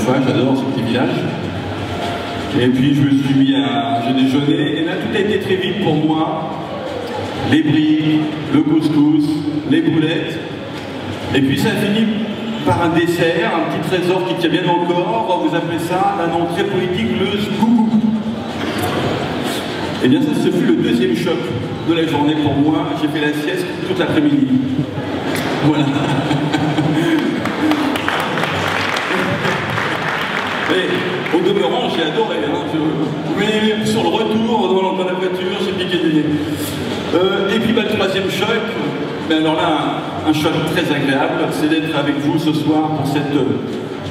fois, j'adore ce petit village. Et puis je me suis mis à déjeuner, et là tout a été très vite pour moi. Les bris, le couscous, les boulettes. Et puis ça a fini par un dessert, un petit trésor qui tient bien encore. Vous appelez ça un nom très politique, le scoop. Et bien ça, ce fut le deuxième choc de la journée pour moi. J'ai fait la sieste toute l'après-midi. Voilà. Et au demeurant, j'ai adoré. Mais sur le retour, dans la voiture, j'ai piqué du nez. Et puis le troisième choc, alors là, un choc très agréable, c'est d'être avec vous ce soir pour cette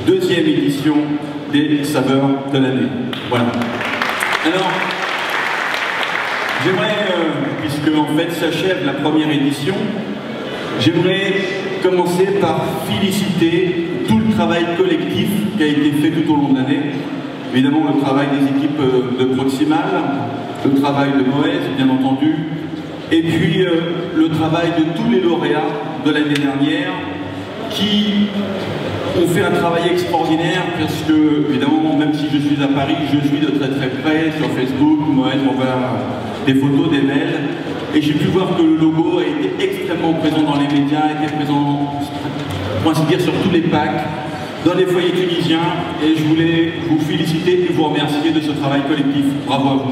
deuxième édition des Saveurs de l'année. Voilà. Alors, j'aimerais, puisque en fait s'achève la première édition, j'aimerais commencer par féliciter tout le travail collectif qui a été fait tout au long de l'année. Évidemment, le travail des équipes de Proximal, le travail de Moez, bien entendu, et puis le travail de tous les lauréats de l'année dernière qui ont fait un travail extraordinaire parce que, évidemment, même si je suis à Paris, je suis de très très près sur Facebook. Moez m'envoie des photos, des mails, et j'ai pu voir que le logo a été extrêmement présent dans les médias, a été présent, pour ainsi dire, sur tous les packs, dans les foyers tunisiens, et je voulais vous féliciter et vous remercier de ce travail collectif. Bravo à vous.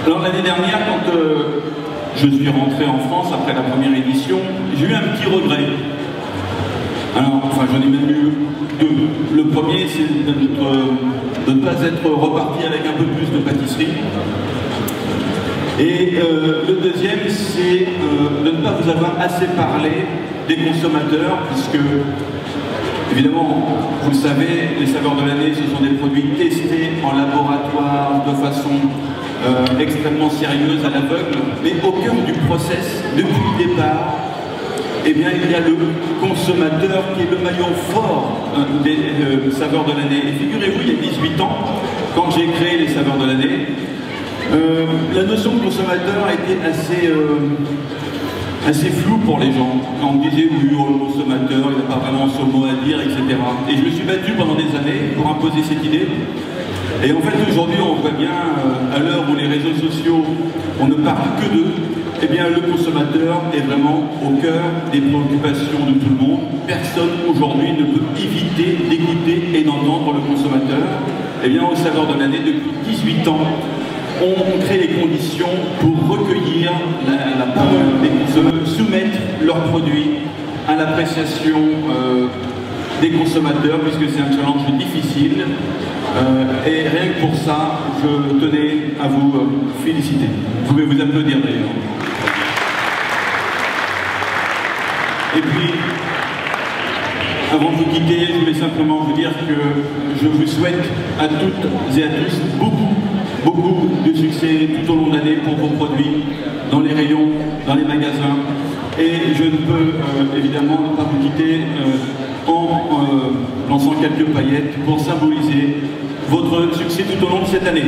Alors l'année dernière, quand je suis rentré en France après la première édition, j'ai eu un petit regret. Alors, enfin, j'en ai même eu deux. Le premier, c'est de ne pas être reparti avec un peu plus de pâtisserie. Et le deuxième, c'est de ne pas vous avoir assez parlé des consommateurs, puisque, évidemment, vous le savez, les saveurs de l'année, ce sont des produits testés en laboratoire de façon extrêmement sérieuse, à l'aveugle, mais au cœur du process, depuis le départ, eh bien, il y a le consommateur qui est le maillon fort des saveurs de l'année. Et figurez-vous, il y a 18 ans, quand j'ai créé les saveurs de l'année, la notion de consommateur a été assez floue pour les gens. Quand on disait, oui, oh, le consommateur, il n'a pas vraiment son mot à dire, etc. Et je me suis battu pendant des années pour imposer cette idée. Et en fait, aujourd'hui, on voit bien, à l'heure où les réseaux sociaux, on ne parle que d'eux, eh bien, le consommateur est vraiment au cœur des préoccupations de tout le monde. Personne aujourd'hui ne peut éviter d'écouter et d'entendre le consommateur. Eh bien, aux saveurs de l'année, depuis 18 ans, on crée les conditions pour recueillir la parole des consommateurs, soumettre leurs produits à l'appréciation des consommateurs, puisque c'est un challenge difficile. Et rien que pour ça, je tenais à vous féliciter. Vous pouvez vous applaudir d'ailleurs. Et puis, avant de vous quitter, je voulais simplement vous dire que je vous souhaite à toutes et à tous beaucoup de succès tout au long de l'année pour vos produits, dans les rayons, dans les magasins. Et je ne peux évidemment pas vous quitter en lançant quelques paillettes pour symboliser votre succès tout au long de cette année.